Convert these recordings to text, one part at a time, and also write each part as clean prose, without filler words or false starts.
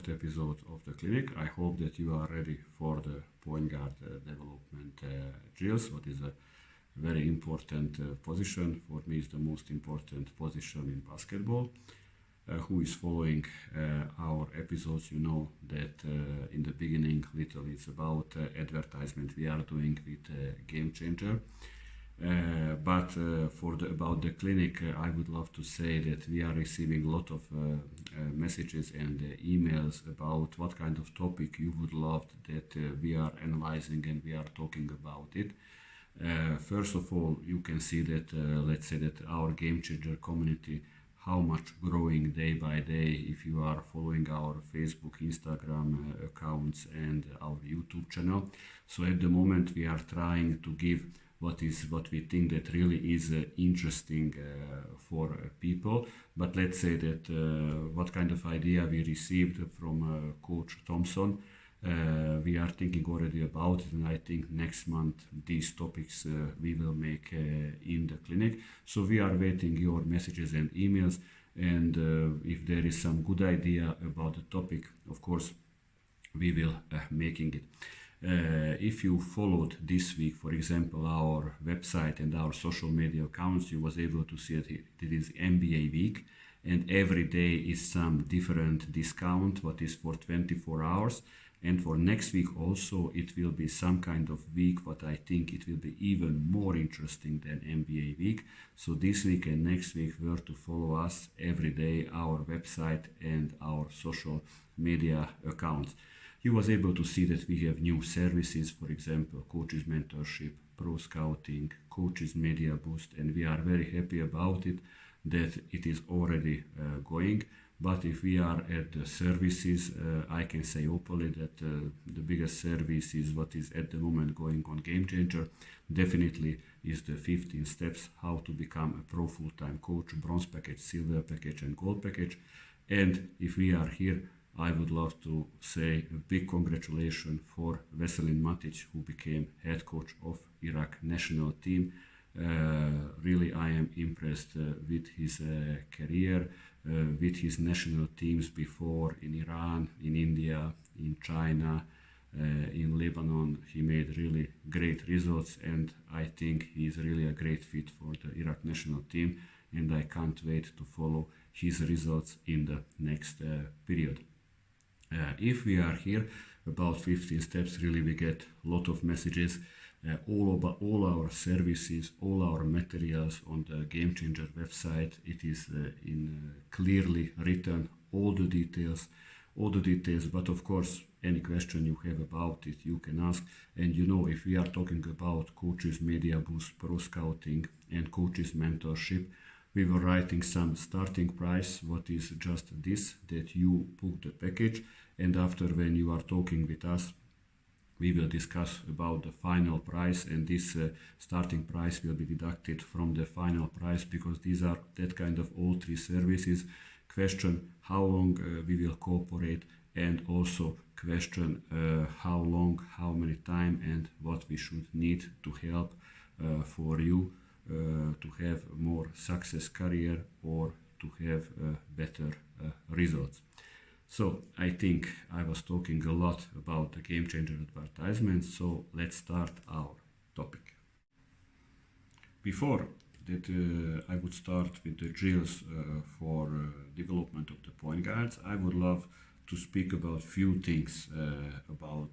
Episode of the clinic. I hope that you are ready for the point guard development drills. What is a very important position. For me, it's the most important position in basketball. Who is following our episodes, you know that in the beginning little it's about advertisement we are doing with Game Changer. But about the clinic, I would love to say that we are receiving a lot of messages and emails about what kind of topic you would love that we are analyzing and we are talking about it. First of all, you can see that let's say that our Game Changer community, how much growing day by day if you are following our Facebook, Instagram accounts and our YouTube channel. So at the moment we are trying to give what we think that really is interesting for people. But let's say that what kind of idea we received from Coach Thompson, we are thinking already about it, and I think next month these topics we will make in the clinic. So we are waiting your messages and emails, and if there is some good idea about the topic, of course we will making it. If you followed this week, for example, our website and our social media accounts, you was able to see that it is NBA week, and every day is some different discount, what is for 24 hours. And for next week also, it will be some kind of week, what I think it will be even more interesting than NBA week. So this week and next week were to follow us every day, our website and our social media accounts. You was able to see that we have new services, for example, coaches mentorship, pro scouting, coaches media boost, and we are very happy about it, that it is already going. But if we are at the services, I can say openly that the biggest service is what is at the moment going on Game Changer. Definitely is the 15 steps how to become a pro full-time coach, bronze package, silver package and gold package. And if we are here, I would love to say a big congratulations for Veselin Matic, who became head coach of Iraq national team. Really, I am impressed with his career, with his national teams before in Iran, in India, in China, in Lebanon. He made really great results, and I think he is really a great fit for the Iraq national team, and I can't wait to follow his results in the next period. If we are here about 15 steps, really we get a lot of messages, all our services, all our materials on the Game Changer website. It is in clearly written, all the details, but of course any question you have about it you can ask. And you know, if we are talking about coaches media boost, pro scouting and coaches mentorship, we were writing some starting price, what is just this, that you book the package, and after when you are talking with us, we will discuss about the final price, and this starting price will be deducted from the final price, because these are that kind of all three services. Question how long we will cooperate, and also question how long, how many time, and what we should need to help for you to have more success career or to have better results. So I think I was talking a lot about the Game Changer advertisement, so let's start our topic. Before that I would start with the drills for development of the point guards, I would love to speak about few things about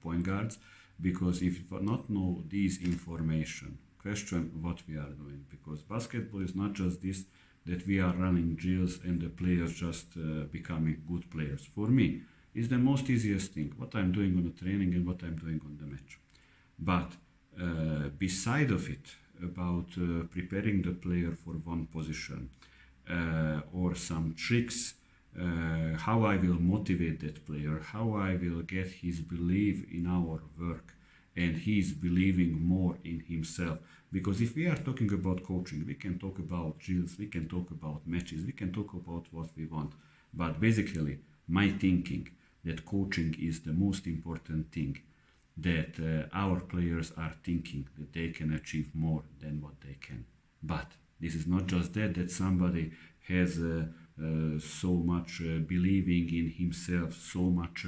point guards, because if you not know these information, question what we are doing, because basketball is not just this that we are running drills and the players just becoming good players. For me, it's the most easiest thing, what I'm doing on the training and what I'm doing on the match. But beside of it, about preparing the player for one position or some tricks, how I will motivate that player, how I will get his belief in our work, and he's believing more in himself. Because if we are talking about coaching, we can talk about drills, we can talk about matches, we can talk about what we want. But basically, my thinking, that coaching is the most important thing, that our players are thinking that they can achieve more than what they can. But this is not just that somebody has so much believing in himself, so much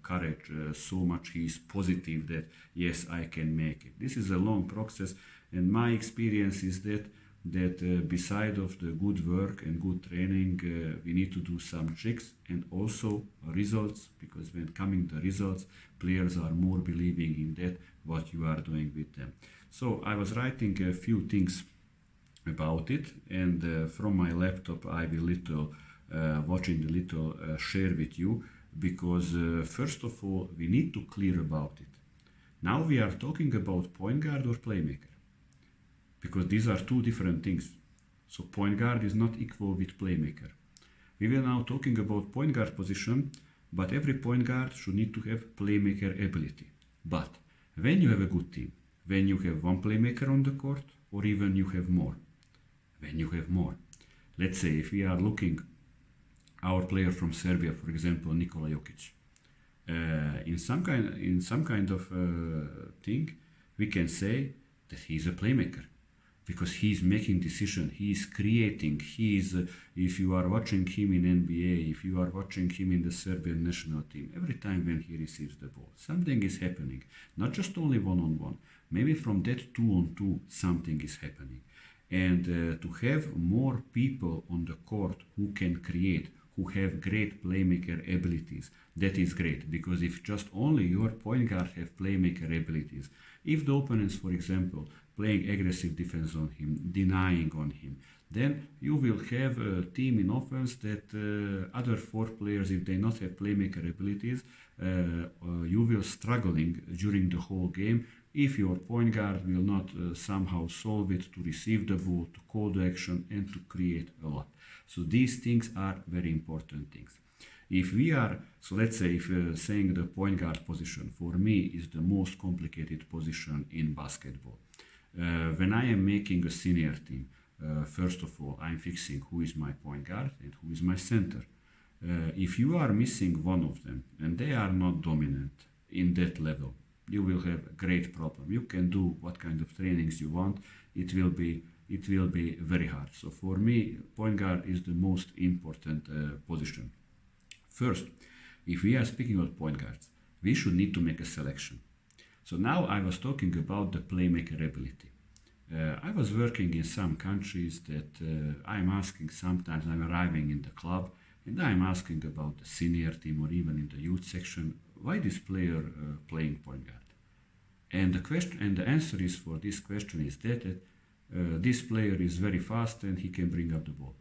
courage, so much he is positive that yes, I can make it. This is a long process, and my experience is that beside of the good work and good training, we need to do some tricks and also results, because when coming the results, players are more believing in that what you are doing with them. So I was writing a few things about it, and from my laptop I will little watching the little share with you, because first of all we need to clear about it. Now we are talking about point guard or playmaker, because these are two different things. So point guard is not equal with playmaker. We will now talking about point guard position, but every point guard should need to have playmaker ability. But when you have a good team, when you have one playmaker on the court, or even you have more, when you have more, let's say if we are looking our player from Serbia, for example, Nikola Jokic, in some kind of thing, we can say that he's a playmaker, because he's making decision, he's creating, if you are watching him in NBA, if you are watching him in the Serbian national team, every time when he receives the ball, something is happening, not just only one-on-one, maybe from that two-on-two, something is happening. And to have more people on the court who can create, who have great playmaker abilities, that is great, because if just only your point guard have playmaker abilities, if the opponents, for example, playing aggressive defense on him, denying on him, then you will have a team in offense that other four players, if they not have playmaker abilities, you will struggling during the whole game if your point guard will not somehow solve it to receive the ball, to call the action, and to create a lot. So these things are very important things. If we are, so let's say if saying the point guard position for me is the most complicated position in basketball. When I am making a senior team, first of all, I'm fixing who is my point guard and who is my center. If you are missing one of them and they are not dominant in that level, you will have a great problem. You can do what kind of trainings you want. It will be very hard. So for me, point guard is the most important position. First, if we are speaking about point guards, we should need to make a selection. So now I was talking about the playmaker ability. I was working in some countries that I'm asking, sometimes I'm arriving in the club and I'm asking about the senior team or even in the youth section, why this player playing point guard? And the question and the answer is for this question is that this player is very fast and he can bring up the ball.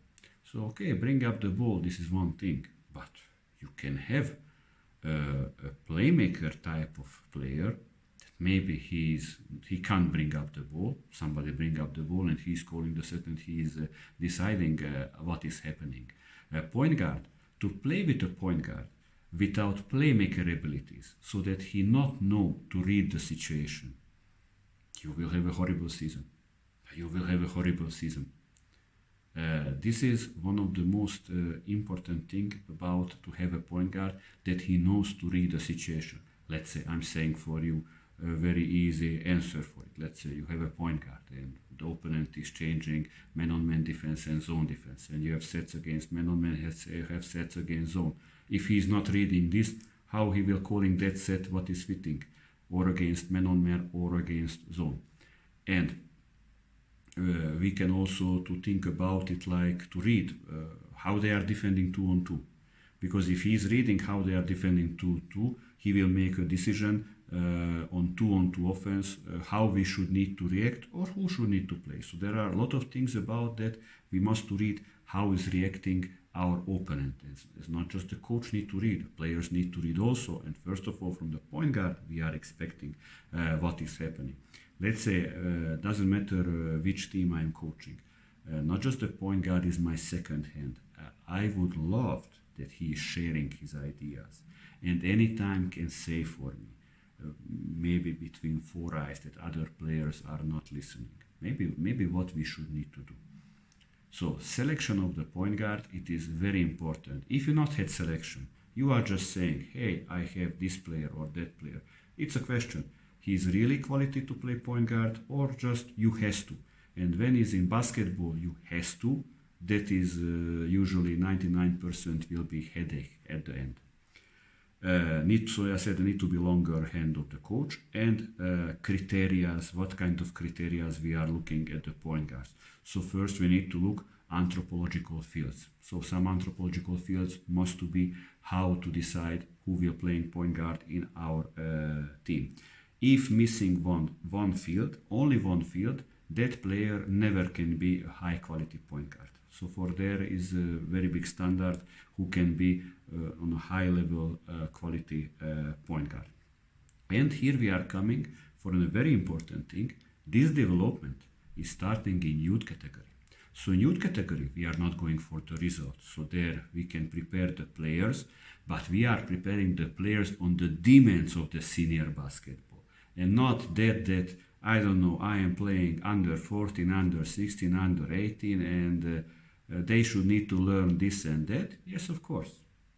So okay, bring up the ball, this is one thing, but you can have a playmaker type of player that maybe he can't bring up the ball, somebody bring up the ball and he's calling the set and he is deciding what is happening. A point guard, to play with a point guard without playmaker abilities, so that he not know to read the situation, you will have a horrible season. You will have a horrible season. This is one of the most important thing about to have a point guard, that he knows to read the situation. Let's say I'm saying for you a very easy answer for it. Let's say you have a point guard and the opponent is changing man-on-man defense and zone defense, and you have sets against man-on-man, have sets against zone. If he is not reading this, how he will calling that set what is fitting, or against man-on-man or against zone. And we can also to think about it like to read how they are defending 2-on-2, because if he is reading how they are defending 2-2, he will make a decision on 2-on-2 offense, how we should need to react or who should need to play. So there are a lot of things about that we must to read how is reacting our opponent. It's not just the coach need to read, players need to read also. And first of all, from the point guard, we are expecting what is happening. Let's say, doesn't matter which team I'm coaching. Not just the point guard is my second hand. I would love that he is sharing his ideas and anytime can say for me, maybe between four eyes, that other players are not listening. Maybe what we should need to do. So selection of the point guard, it is very important. If you not had selection, You are just saying, hey, I have this player or that player. It's a question. He's really quality to play point guard or just you has to. And when he's in basketball, you has to. That is usually 99% will be headache at the end. So I said need to be longer hand of the coach and criterias, what kind of criterias we are looking at the point guards. So first we need to look anthropological fields. So some anthropological fields must to be how to decide who will playing point guard in our team. If missing one field, only one field, that player never can be a high quality point guard. So for there is a very big standard who can be on a high level quality point guard. And here we are coming for a very important thing. This development is starting in youth category. So in youth category, we are not going for the results. So there we can prepare the players, but we are preparing the players on the demands of the senior basketball. And not that I don't know, I am playing under 14, under 16, under 18, and they should need to learn this and that. Yes, of course.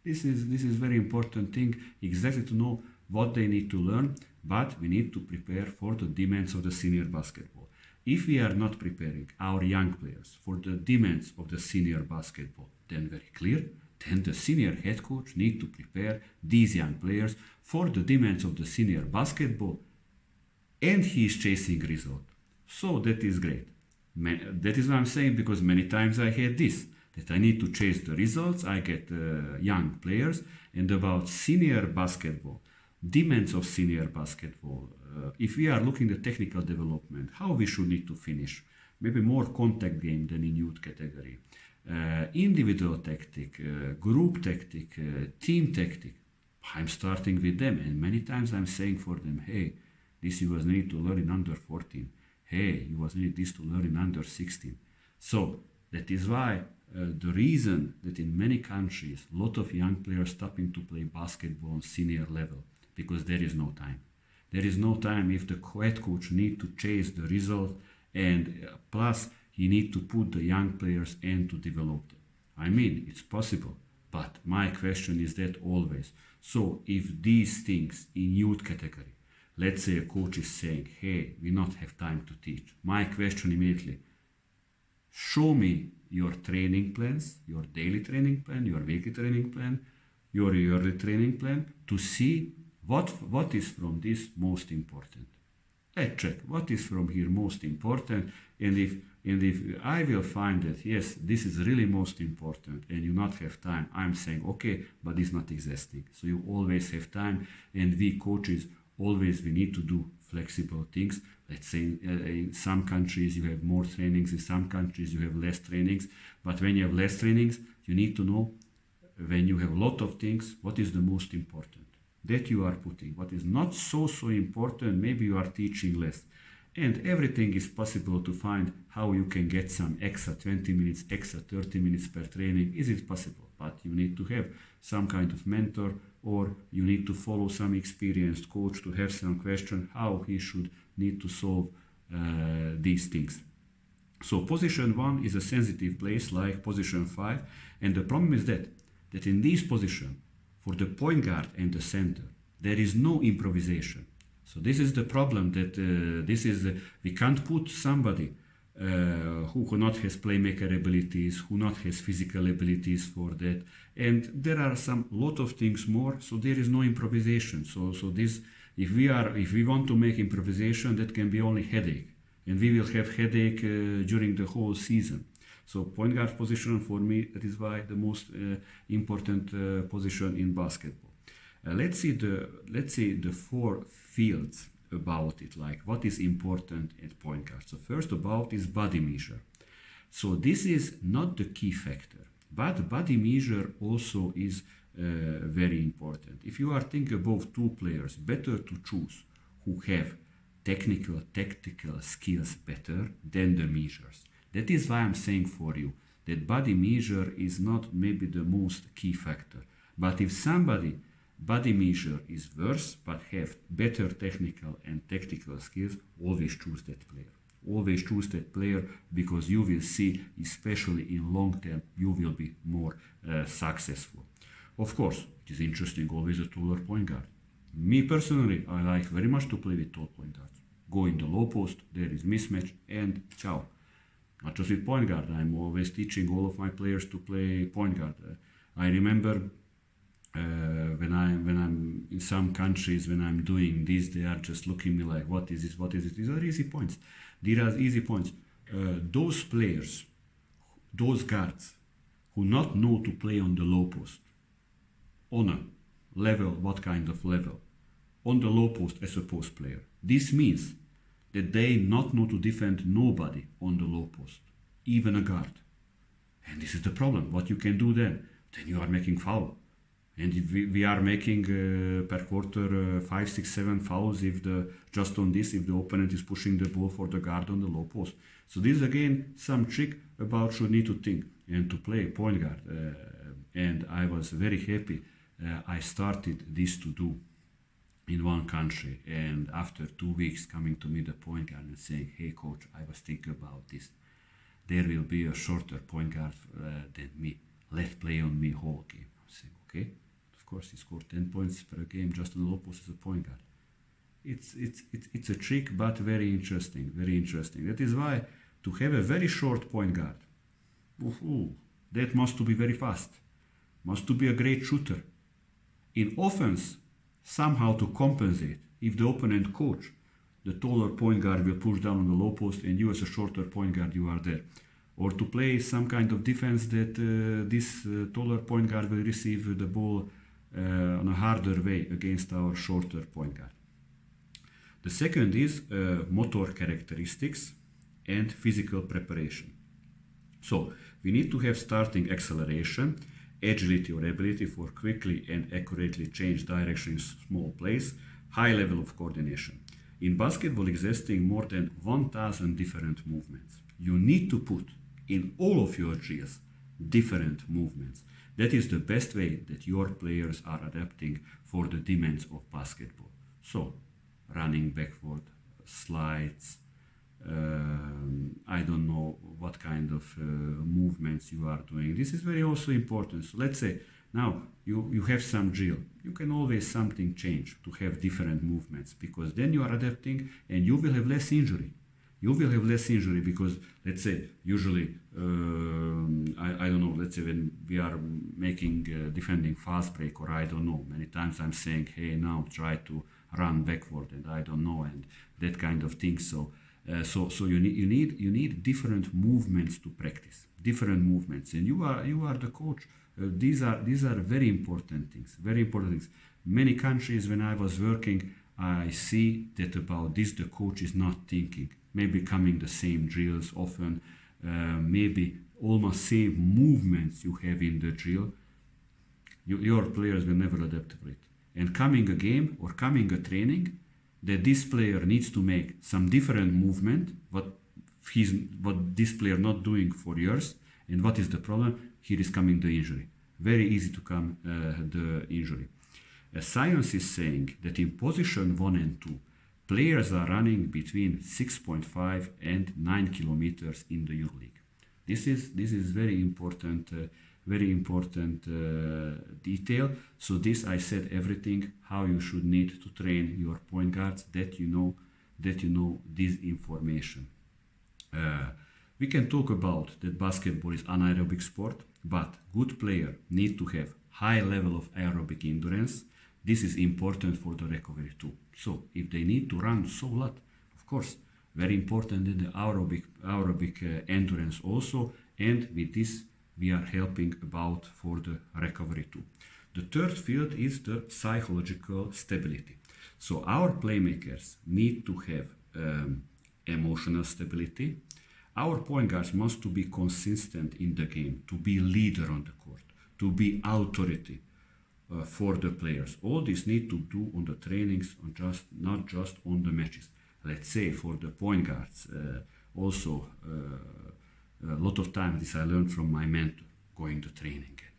This is very important thing, exactly to know what they need to learn, but we need to prepare for the demands of the senior basketball. If we are not preparing our young players for the demands of the senior basketball, then very clear, then the senior head coach need to prepare these young players for the demands of the senior basketball, and he is chasing result. So that is great. That is what I'm saying, because many times I had this, that I need to chase the results, I get young players, and about senior basketball, demands of senior basketball, if we are looking at technical development, how we should need to finish, maybe more contact game than in youth category, individual tactic, group tactic, team tactic, I'm starting with them, and many times I'm saying for them, hey, this you was need to learn in under 14, hey, you was need this to learn in under 16. So that is why the reason that in many countries a lot of young players stopping to play basketball on senior level, because there is no time. There is no time if the head coach need to chase the result, and plus he need to put the young players and to develop them. I mean, it's possible, but my question is that always. So if these things in youth category, let's say a coach is saying, hey, we not have time to teach. My question immediately, show me your training plans, your daily training plan, your weekly training plan, your yearly training plan, to see what is from this most important. Let's check what is from here most important, and if I will find that yes, this is really most important, and you not have time, I'm saying okay, but it's not existing. So you always have time, and we coaches always we need to do flexible things. Let's say in some countries you have more trainings, in some countries you have less trainings, but when you have less trainings, you need to know when you have a lot of things, what is the most important that you are putting, what is not so important, maybe you are teaching less. And everything is possible to find how you can get some extra 20 minutes, extra 30 minutes per training. Is it possible? But you need to have some kind of mentor, or you need to follow some experienced coach to have some question how he should need to solve these things. So position 1 is a sensitive place like position 5, and the problem is that in this position, for the point guard and the center, there is no improvisation. So this is the problem, that we can't put somebody who not has playmaker abilities, who not has physical abilities for that, and there are some lot of things more. So there is no improvisation. So this, if we want to make improvisation, that can be only headache, and we will have headache during the whole season. So point guard position for me, that is why the most important position in basketball. Let's see the 4 fields about it, like what is important at point guard. So first about is body measure. So this is not the key factor, but body measure also is very important. If you are thinking about 2 players, better to choose who have technical, tactical skills better than the measures. That is why I'm saying for you that body measure is not maybe the most key factor. But if somebody body measure is worse but have better technical and tactical skills, always choose that player. Always choose that player, because you will see, especially in long term, you will be more successful. Of course, it is interesting always a taller point guard. Me personally, I like very much to play with tall point guards. Go in the low post, there is mismatch, and ciao. Not just with point guard, I'm always teaching all of my players to play point guard. I remember when I'm in some countries, when I'm doing this, they are just looking at me like, what is this? What is it? These are easy points. These are easy points. Those players, those guards who not know to play on the low post, on a level, what kind of level? On the low post as a post player. This means that they not know to defend nobody on the low post, even a guard. And this is the problem. What you can do then? Then you are making foul. And if we are making per quarter 5, 6, 7 fouls if just on this, if the opponent is pushing the ball for the guard on the low post. So this is again some trick about you need to think and to play point guard. And I was very happy I started this to do in one country, and after 2 weeks coming to me the point guard and saying, hey coach, I was thinking about this. There will be a shorter point guard than me. Let's play on me whole game. I'm saying, okay. Of course, he scored 10 points per game just on the low post as a point guard. It's a trick, but very interesting, very interesting. That is why to have a very short point guard, that must to be very fast, must to be a great shooter. In offense, somehow to compensate, if the opponent coach, the taller point guard will push down on the low post and you as a shorter point guard, you are there. Or to play some kind of defense that this taller point guard will receive the ball on a harder way against our shorter point guard. The second is motor characteristics and physical preparation. So we need to have starting acceleration, agility or ability for quickly and accurately change direction in small plays, high level of coordination. In basketball existing more than 1,000 different movements. You need to put in all of your drills different movements. That is the best way that your players are adapting for the demands of basketball. So, running backward, slides, I don't know what kind of movements you are doing. This is very also important. So let's say now you have some drill. You can always something change to have different movements, because then you are adapting and you will have less injury. You will have less injury because, let's say, usually, I don't know, let's say when we are making defending fast break, or I don't know, many times I'm saying, hey, now try to run backward, and I don't know, and that kind of thing. So you need different movements to practice, different movements, and you are the coach. These are very important things, very important things. Many countries, when I was working, I see that about this the coach is not thinking. Maybe coming the same drills often, maybe almost same movements you have in the drill. Your players will never adapt to it. And coming a game or coming a training, that this player needs to make some different movement, what this player not doing for years, and what is the problem? Here is coming the injury. Very easy to come the injury. Science is saying that in position 1 and 2, players are running between 6.5 and 9 kilometers in the EuroLeague. This is very important detail. So this I said everything how you should need to train your point guards, that you know this information. We can talk about that basketball is anaerobic sport, but good player need to have high level of aerobic endurance. This is important for the recovery too. So if they need to run so lot, of course, very important in the aerobic endurance also, and with this we are helping about for the recovery too. The third field is the psychological stability. So our playmakers need to have emotional stability. Our point guards must to be consistent in the game, to be leader on the court, to be authority for the players. All this need to do on the trainings, not just on the matches. Let's say for the point guards, also a lot of times this I learned from my mentor, going to training and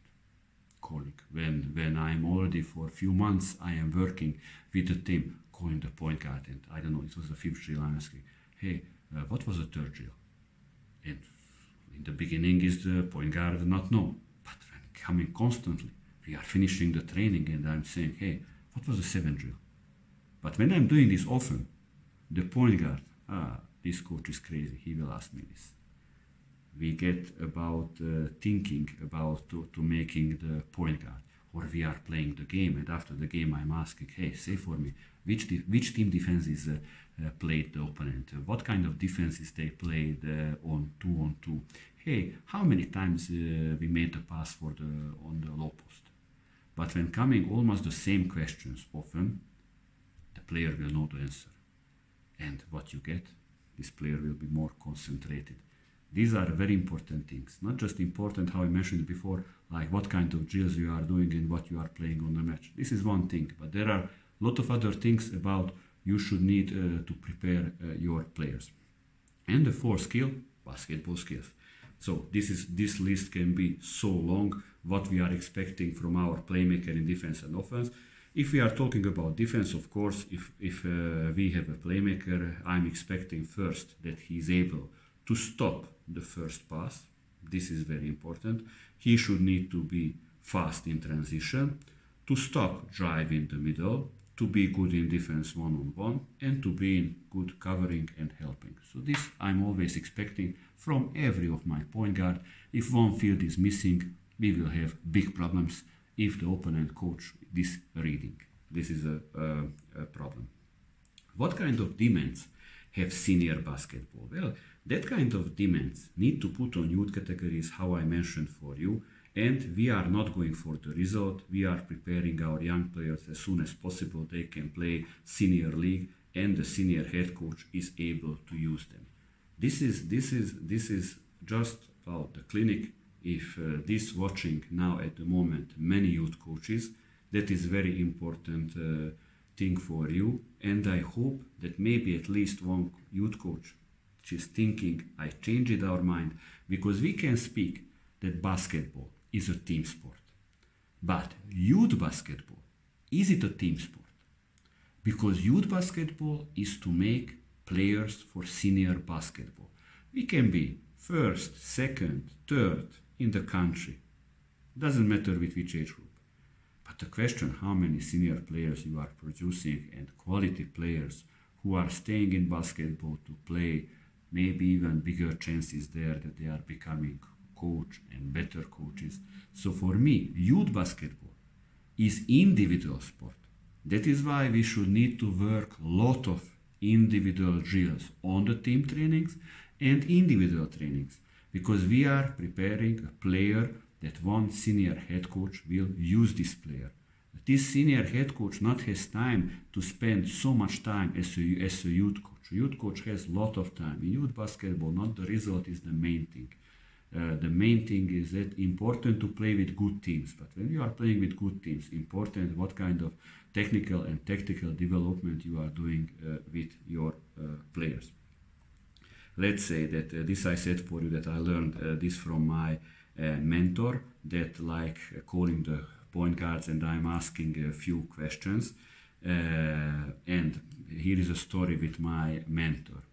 calling. When I'm already for a few months, I am working with the team, calling the point guard, and I don't know, it was the 5th drill, I'm asking, hey, what was the 3rd drill? And in the beginning is the point guard not know, but when coming constantly, We are finishing the training and I'm saying, hey, what was the 7 drill? But when I'm doing this often, the point guard, this coach is crazy, he will ask me this. We get about thinking about to making the point guard, or we are playing the game, and after the game I'm asking, hey, say for me, which team defenses played the opponent, what kind of defenses they played on 2-on-2. Hey, how many times we made the pass on the low post. But when coming almost the same questions often, the player will know the answer. And what you get, this player will be more concentrated. These are very important things. Not just important, how I mentioned before, like what kind of drills you are doing and what you are playing on the match. This is one thing, but there are a lot of other things about you should need to prepare your players. And the fourth skill, basketball skills. So this list can be so long, what we are expecting from our playmaker in defense and offense. If we are talking about defense, of course, if we have a playmaker, I'm expecting first that he is able to stop the first pass. This is very important. He should need to be fast in transition, to stop drive in the middle, to be good in defense one-on-one, and to be in good covering and helping. So this I'm always expecting from every of my point guard. If one field is missing, we will have big problems if the opponent coach this reading. This is a problem. What kind of demands have senior basketball? Well, that kind of demands need to put on youth categories, how I mentioned for you, and we are not going for the result. We are preparing our young players as soon as possible. They can play senior league, and the senior head coach is able to use them. This is just about the clinic. If this watching now at the moment many youth coaches, that is very important thing for you, and I hope that maybe at least one youth coach which is thinking I changed our mind, because we can speak that basketball is a team sport, but youth basketball, is it a team sport? Because youth basketball is to make players for senior basketball. We can be first, second, third in the country, doesn't matter with which age group. But the question, how many senior players you are producing and quality players who are staying in basketball to play, maybe even bigger chances there that they are becoming coach and better coaches. So for me, youth basketball is individual sport. That is why we should need to work a lot of individual drills on the team trainings and individual trainings, because we are preparing a player that one senior head coach will use this player. This senior head coach not has time to spend so much time as a youth coach. Youth coach has a lot of time. In youth basketball, not the result is the main thing. The main thing is that important to play with good teams. But when you are playing with good teams, important what kind of technical and tactical development you are doing with your players. Let's say that this I said for you that I learned this from my mentor, that like calling the point guards and I'm asking a few questions. And here is a story with my mentor.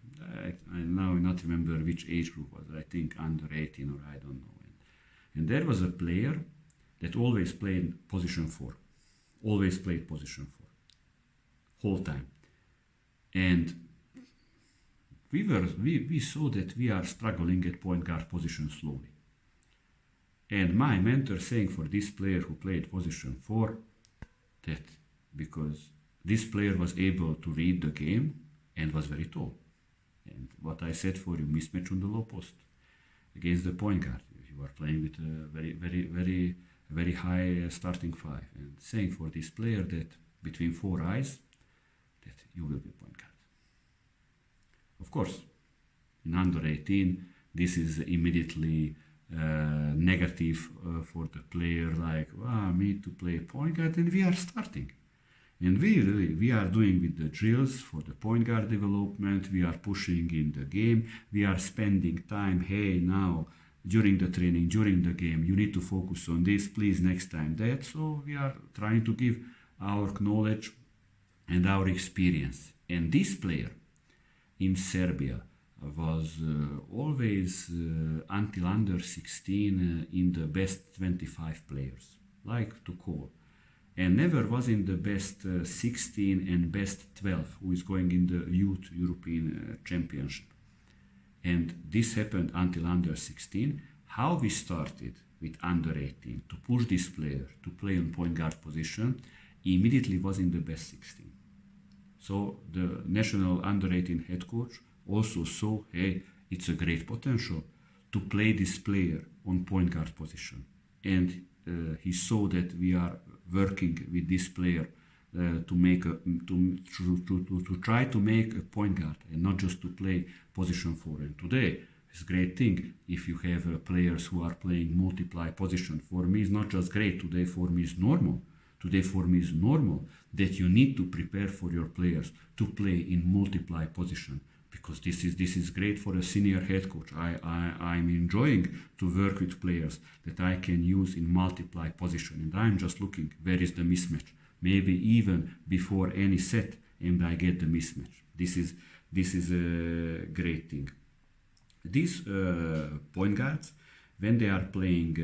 I now not remember which age group was. I think under 18 or I don't know. And there was a player that always played position 4. Always played position 4. Whole time. And we saw that we are struggling at point guard position slowly. And my mentor saying for this player who played position 4 that because this player was able to read the game and was very tall. And what I said for you, mismatch on the low post against the point guard. You are playing with a very high starting 5. And saying for this player that between 4 eyes, that you will be point guard. Of course, in under 18, this is immediately negative for the player, like, me to play point guard, and we are starting. And we are doing with the drills for the point guard development, we are pushing in the game, we are spending time, hey, now, during the training, during the game, you need to focus on this, please, next time that. So we are trying to give our knowledge and our experience. And this player in Serbia was always until under 16 in the best 25 players. like to call, and never was in the best 16 and best 12, who is going in the youth European championship. And this happened until under 16. How we started with under 18 to push this player to play on point guard position, immediately was in the best 16. So the national under 18 head coach also saw, hey, it's a great potential to play this player on point guard position. And he saw that we are working with this player to make to try to make a point guard and not just to play position 4. And today it's a great thing if you have players who are playing multiply position. For me, it's not just great. Today for me is normal. Today for me is normal that you need to prepare for your players to play in multiply position, because this is great for a senior head coach. I'm enjoying to work with players that I can use in multiply position, and I'm just looking where is the mismatch. Maybe even before any set, and I get the mismatch. This is a great thing. These point guards, when they are playing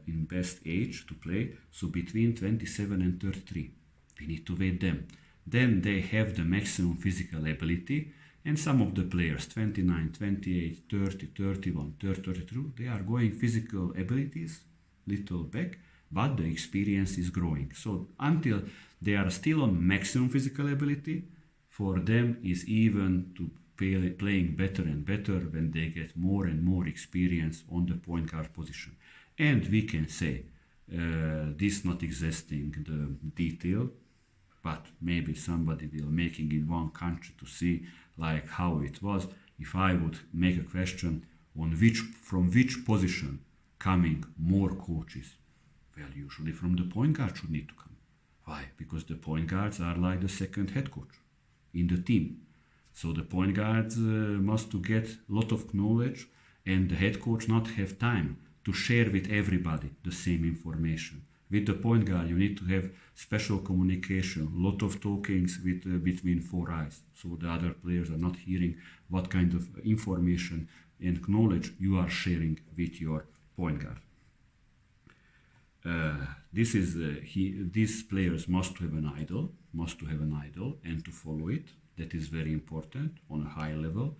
in best age to play, so between 27 and 33, we need to wait them. Then they have the maximum physical ability, and some of the players, 29, 28, 30, 31, 32, they are going physical abilities little back, but the experience is growing. So until they are still on maximum physical ability, for them is even to playing better and better when they get more and more experience on the point guard position. And we can say this not existing the detail, but maybe somebody will making in one country to see like how it was. If I would make a question on from which position coming more coaches, well, usually from the point guard should need to come. Why? Because the point guards are like the second head coach in the team. So the point guards must to get a lot of knowledge, and the head coach not have time to share with everybody the same information. With the point guard, you need to have special communication, a lot of talkings between four eyes, so the other players are not hearing what kind of information and knowledge you are sharing with your point guard. These players must have an idol, and to follow it. That is very important on a high level.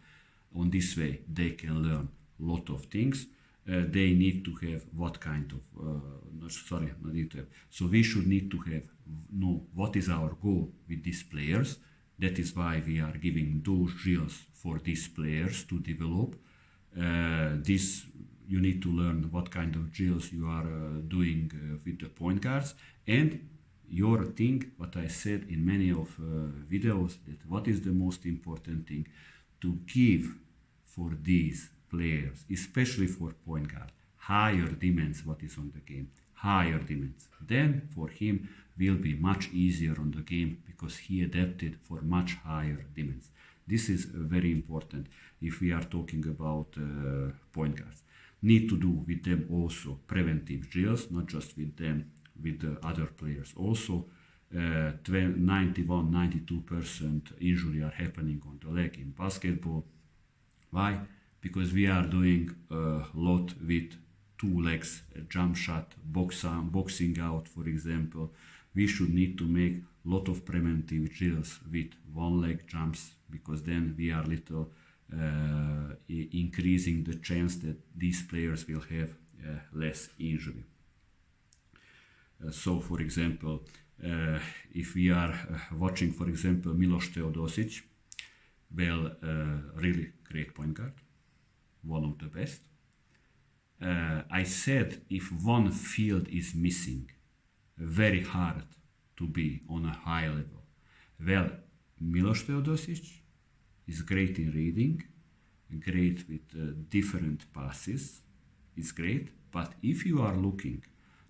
On this way, they can learn a lot of things. They need to have what kind of, So we should need to know what is our goal with these players. That is why we are giving those drills for these players to develop. You need to learn what kind of drills you are doing with the point guards, and your thing, what I said in many of videos, that what is the most important thing to give for these players, especially for point guard, higher demands what is on the game, higher demands. Then for him will be much easier on the game because he adapted for much higher demands. This is very important if we are talking about point guards. Need to do with them also preventive drills, not just with them, with the other players. Also 92% injury are happening on the leg in basketball. Why? Because we are doing a lot with two legs, a jump shot, boxing out, for example. We should need to make a lot of preventive drills with one leg jumps, because then we are little increasing the chance that these players will have less injury. So, for example, if we are watching, for example, Milos Teodosic, well, really great point guard, one of the best. I said if one field is missing, very hard to be on a high level. Well, Milos Teodosic is great in reading, great with different passes, is great. But if you are looking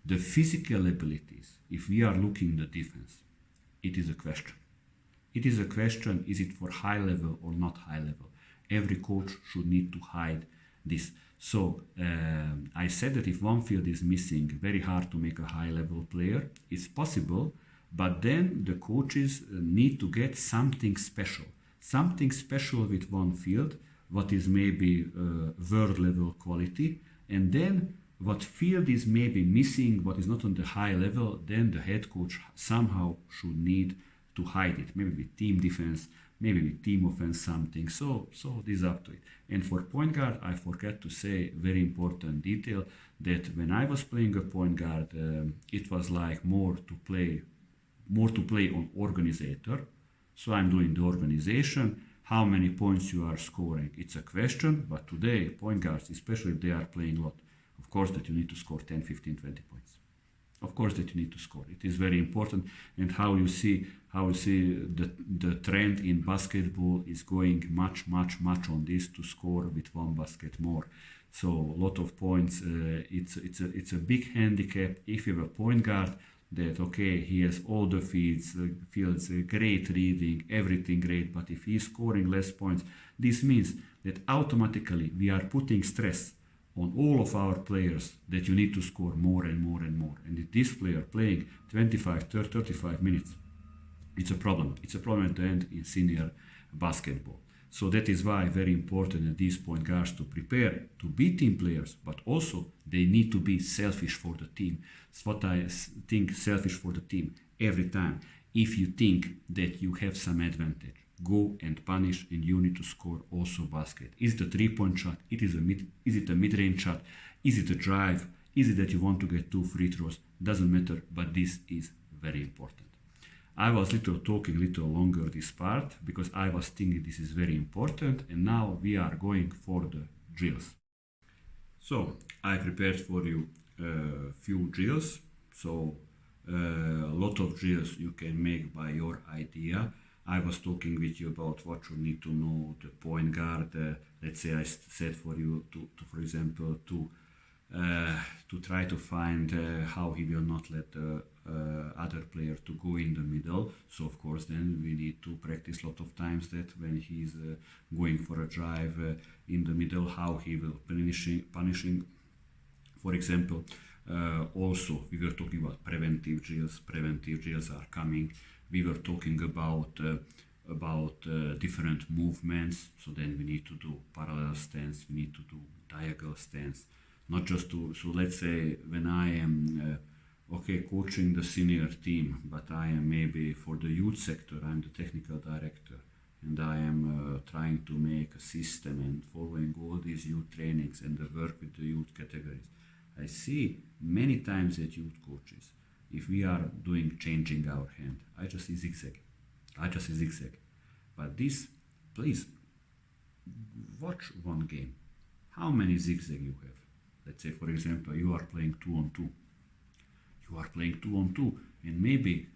the physical abilities, if we are looking the defense, it is a question. It is a question, is it for high level or not high level? Every coach should need to hide this. So I said that if one field is missing, very hard to make a high level player. It's possible, but then the coaches need to get something special with one field, what is maybe world level quality, and then what field is maybe missing, what is not on the high level, then the head coach somehow should need to hide it. Maybe with team defense, maybe with team offense, something. So this is up to it. And for point guard, I forgot to say very important detail that when I was playing a point guard, it was like more to play on organizer. So I'm doing the organization. How many points you are scoring? It's a question, but today point guards, especially if they are playing a lot, of course that you need to score 10, 15, 20 points. Of course that you need to score. It is very important. And how you see the trend in basketball is going much on this to score with one basket more. So a lot of points. It's a big handicap if you have a point guard that okay, he has all the fields, great reading, everything great, but if he's scoring less points, this means that automatically we are putting stress on all of our players that you need to score more and more and more. And if this player playing 25, 30, 35 minutes, it's a problem. It's a problem at the end in senior basketball. So that is why very important at this point guards to prepare to be team players, but also they need to be selfish for the team. It's what I think, selfish for the team every time. If you think that you have some advantage, go and punish, and you need to score also basket. Is it a 3-point shot? Is it a mid-range shot? Is it a drive? Is it that you want to get 2 free throws? Doesn't matter, but this is very important. I was talking a little longer this part because I was thinking this is very important, and now we are going for the drills. So I prepared for you a few drills. So a lot of drills you can make by your idea. I was talking with you about what you need to know the point guard. Let's say I said for you to for example, to try to find how he will not let the other player to go in the middle. So of course then we need to practice a lot of times that when he's going for a drive in the middle, how he will punishing. For example, also we were talking about preventive drills. Preventive drills are coming. We were talking about different movements. So then we need to do parallel stance, we need to do diagonal stance. Not just to, so let's say when I am coaching the senior team, but I am maybe for the youth sector, I'm the technical director, and I am trying to make a system and following all these youth trainings and the work with the youth categories. I see many times at youth coaches, if we are doing changing our hand, I just see zigzag. But this, please, watch one game. How many zigzag you have? Let's say, for example, you are playing 2-on-2. And maybe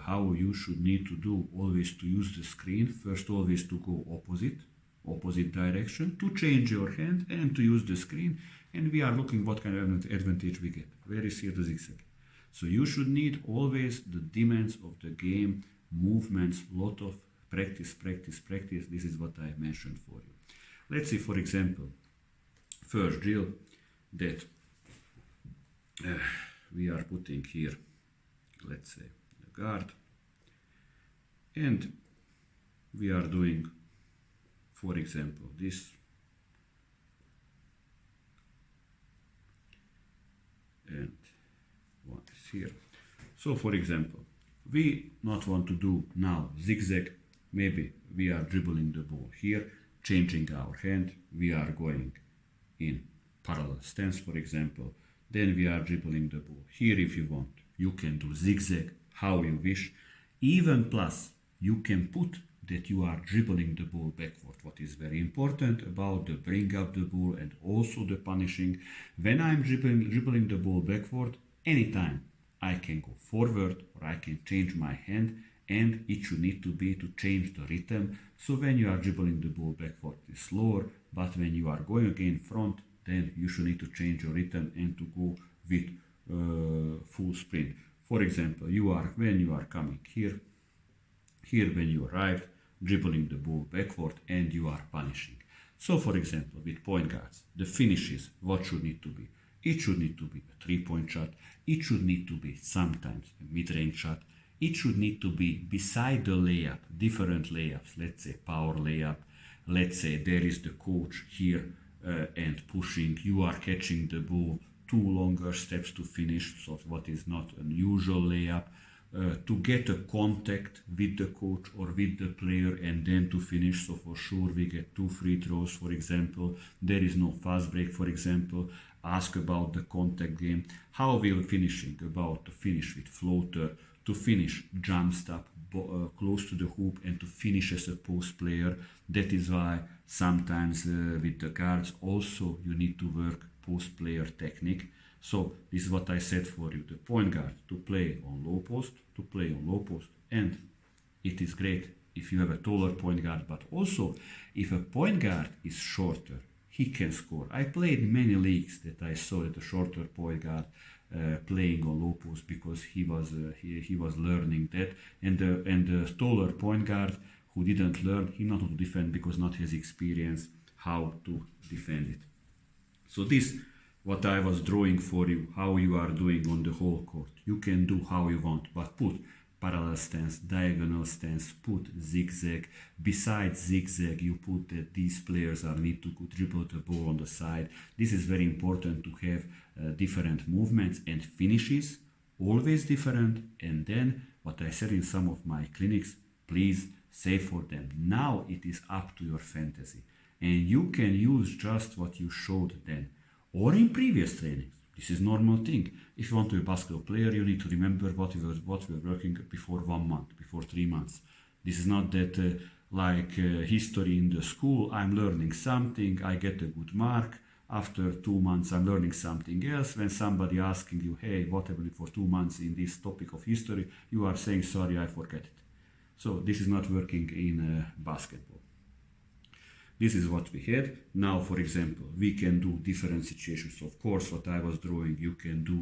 how you should need to do always to use the screen. First, always to go opposite direction, to change your hand and to use the screen. And we are looking what kind of advantage we get. Where is here the zigzag? So you should need always the demands of the game, movements, lot of practice. This is what I mentioned for you. Let's see, for example, first drill that we are putting here, let's say the guard, and we are doing, for example, this, and one is here. So for example, we not want to do now zigzag, maybe we are dribbling the ball here, changing our hand, we are going in parallel stance, for example, then we are dribbling the ball. Here, if you want, you can do zigzag, how you wish. Even plus, you can put that you are dribbling the ball backward. What is very important about the bring up the ball and also the punishing. When I'm dribbling the ball backward, anytime I can go forward or I can change my hand, and it should need to be to change the rhythm. So when you are dribbling the ball backward, it's slower, but when you are going again front, then you should need to change your rhythm and to go with full sprint. For example, when you are coming here when you arrive, dribbling the ball backward and you are punishing. So for example, with point guards, the finishes, what should need to be? It should need to be a 3-point shot. It should need to be sometimes a mid-range shot. It should need to be beside the layup, different layups. Let's say power layup. Let's say there is the coach here and pushing. You are catching the ball two longer steps to finish, so what is not an usual layup, to get a contact with the coach or with the player and then to finish. So for sure we get 2 free throws, for example. There is no fast break, for example. Ask about the contact game. How will finishing, about to finish with floater, to finish jump stop close to the hoop and to finish as a post player. That is why sometimes with the guards also you need to work post player technique. So this is what I said for you. The point guard to play on low post, and it is great if you have a taller point guard, but also if a point guard is shorter, he can score. I played many leagues that I saw that a shorter point guard playing on low post because he was learning that, and the taller point guard who didn't learn, he not to defend because not his experience how to defend it. So this what I was drawing for you, how you are doing on the whole court. You can do how you want, but put parallel stance, diagonal stance, put zigzag. Besides zigzag, you put that these players are need to dribble the ball on the side. This is very important to have different movements and finishes, always different. And then what I said in some of my clinics, please say for them, now it is up to your fantasy. And you can use just what you showed then. Or in previous trainings. This is normal thing. If you want to be a basketball player, you need to remember what we were working before 1 month, before 3 months. This is not that history in the school, I'm learning something, I get a good mark. After 2 months, I'm learning something else. When somebody asking you, hey, what happened for 2 months in this topic of history, you are saying, sorry, I forget it. So this is not working in basketball. This is what we had. Now, for example, we can do different situations. Of course, what I was drawing, you can do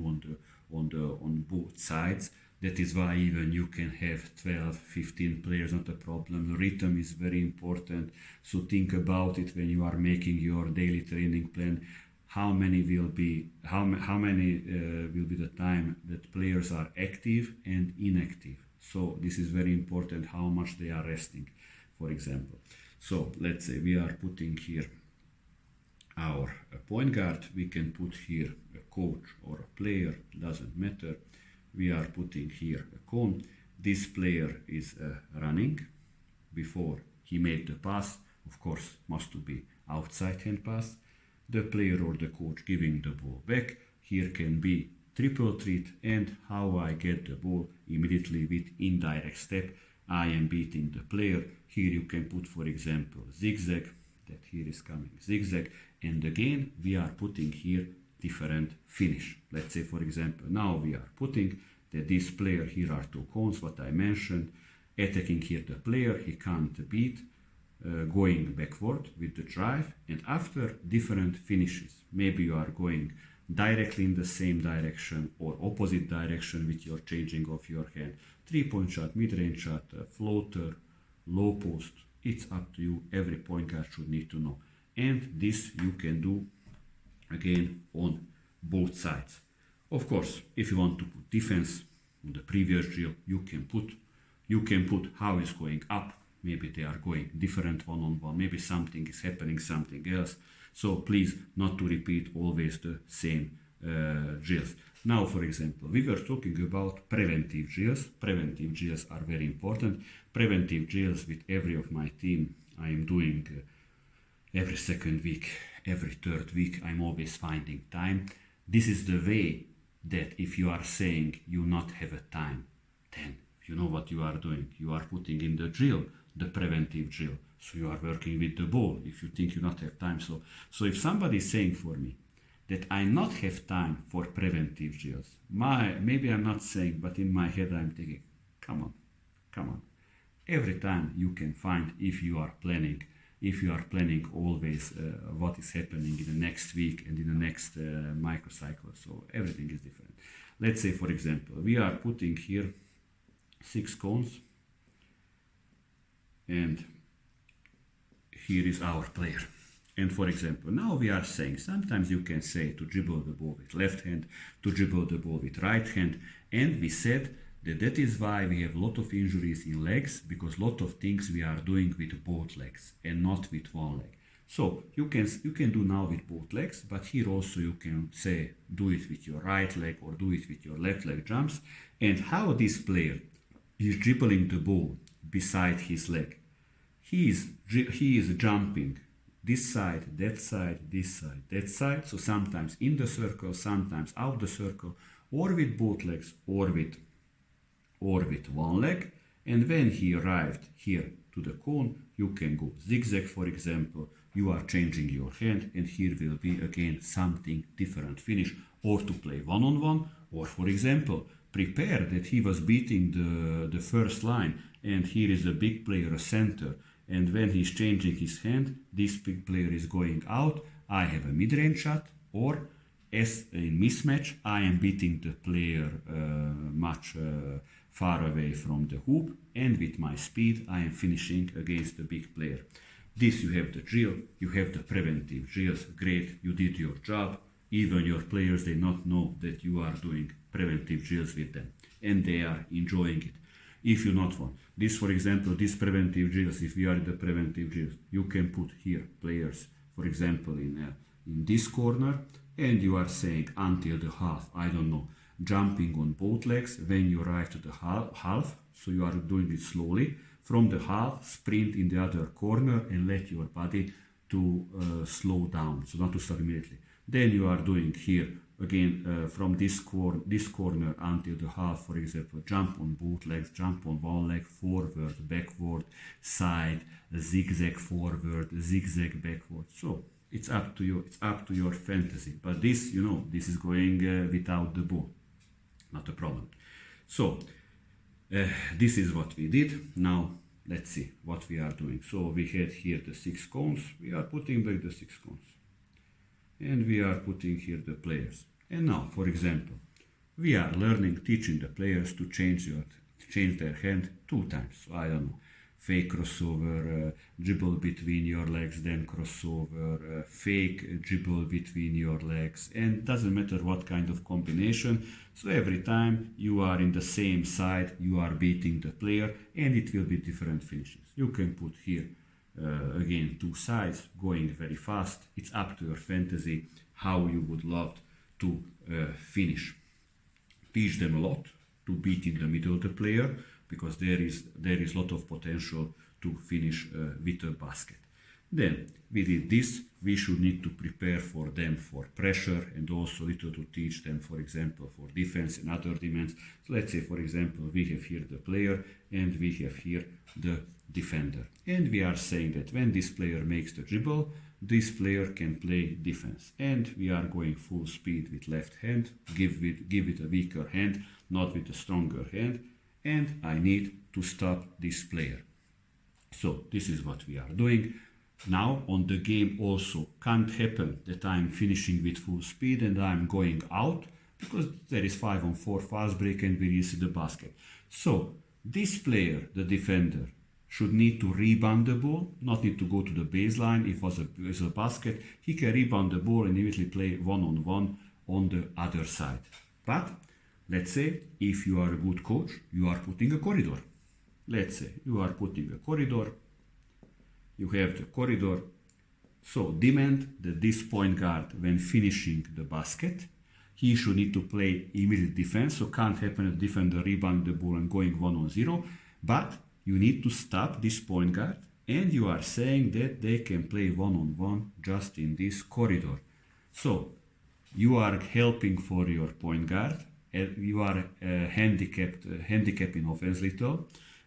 on both sides. That is why even you can have 12, 15 players, not a problem. Rhythm is very important. So think about it when you are making your daily training plan. How many will be the time that players are active and inactive? So this is very important, how much they are resting, for example. So let's say we are putting here our point guard. We can put here a coach or a player, doesn't matter. We are putting here a cone. This player is running before he made the pass. Of course, must to be outside hand pass. The player or the coach giving the ball back. Here can be triple threat, and how I get the ball immediately with indirect step. I am beating the player. Here you can put, for example, zigzag, that here is coming zigzag, and again we are putting here different finish. Let's say, for example, now we are putting that this player, here are 2 cones, what I mentioned, attacking here the player, he can't beat, going backward with the drive, and after different finishes. Maybe you are going directly in the same direction or opposite direction with your changing of your hand. 3-point shot, mid-range shot, floater, low post. It's up to you. Every point guard should need to know. And this you can do again on both sides. Of course, if you want to put defense on the previous drill, you can put how it's going up. Maybe they are going different one-on-one. Maybe something is happening, something else. So please not to repeat always the same drills. Now, for example, we were talking about preventive drills. Preventive drills are very important. Preventive drills with every of my team I am doing every 2nd week, every 3rd week. I'm always finding time. This is the way that if you are saying you not have a time, then you know what you are doing. You are putting in the drill, the preventive drill. So you are working with the ball if you think you not have time. So if somebody is saying for me that I not have time for preventive drills, maybe I'm not saying, but in my head I'm thinking, come on. Every time you can find, if you are planning always what is happening in the next week and in the next microcycle. So everything is different. Let's say, for example, we are putting here 6 cones, and here is our player. And for example, now we are saying, sometimes you can say to dribble the ball with left hand, to dribble the ball with right hand. And we said that is why we have a lot of injuries in legs, because a lot of things we are doing with both legs and not with one leg. So you can do now with both legs, but here also you can say do it with your right leg or do it with your left leg jumps. And how this player is dribbling the ball beside his leg. He is jumping this side, that side, this side, that side. So sometimes in the circle, sometimes out the circle, or with both legs, or with one leg. And when he arrived here to the cone, you can go zigzag, for example. You are changing your hand, and here will be again something different finish, or to play one-on-one, or for example, prepare that he was beating the first line, and here is a big player, a center, and when he's changing his hand, this big player is going out, I have a mid-range shot, or as in mismatch, I am beating the player much far away from the hoop, and with my speed I am finishing against the big player. This you have the drill, you have the preventive drills, great, you did your job. Even your players, they not know that you are doing preventive drills with them, and they are enjoying it. If you not want this, for example, this preventive drills, if we are in the preventive drills, you can put here players, for example, in this corner, and you are saying until the half, I don't know, jumping on both legs when you arrive to the half, so you are doing it slowly. From the half, sprint in the other corner and let your body to slow down, so not to start immediately. Then you are doing here again from this corner until the half, for example, jump on both legs, jump on one leg, forward, backward, side, zigzag forward, zigzag backward. So it's up to you, it's up to your fantasy. But this, you know, this is going without the ball, not a problem. So this is what we did. Now let's see what we are doing. So we had here the 6 cones, we are putting back the 6 cones. And we are putting here the players. And now, for example, we are learning, teaching the players to change their hand 2 times. So I don't know, fake crossover, dribble between your legs, then crossover, fake dribble between your legs, and doesn't matter what kind of combination. So every time you are in the same side, you are beating the player, and it will be different finishes. You can put here again 2 sides going very fast. It's up to your fantasy how you would love to finish. Teach them a lot to beat in the middle of the player, because there is a lot of potential to finish with a basket. Then we did this. We should need to prepare for them for pressure, and also little to teach them, for example, for defense and other demands. So let's say, for example, we have here the player and we have here the defender, and we are saying that when this player makes the dribble, this player can play defense, and we are going full speed with left hand, give it a weaker hand, not with a stronger hand, and I need to stop this player. So this is what we are doing. Now on the game also can't happen that I'm finishing with full speed and I'm going out, because there is 5-on-4 fast break and we receive the basket. So this player, the defender, should need to rebound the ball, not need to go to the baseline. If it was a basket, he can rebound the ball and immediately play one-on-one on the other side. But let's say if you are a good coach, you are putting a corridor. Let's say you are putting a corridor. You have the corridor. So demand that this point guard, when finishing the basket, he should need to play immediate defense. So can't happen a defender rebound the ball and going 1-on-0. But you need to stop this point guard, and you are saying that they can play one-on-one just in this corridor. So you are helping for your point guard. You are handicapping offense little,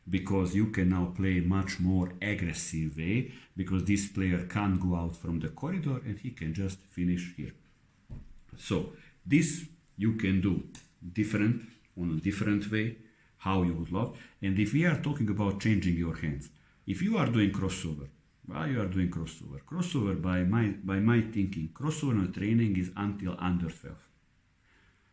because you can now play much more aggressive way, because this player can't go out from the corridor and he can just finish here. So this you can do different, on a different way, how you would love. And if we are talking about changing your hands, if you are doing crossover, why you are doing crossover? Crossover, by my thinking, crossover in training is until under 12.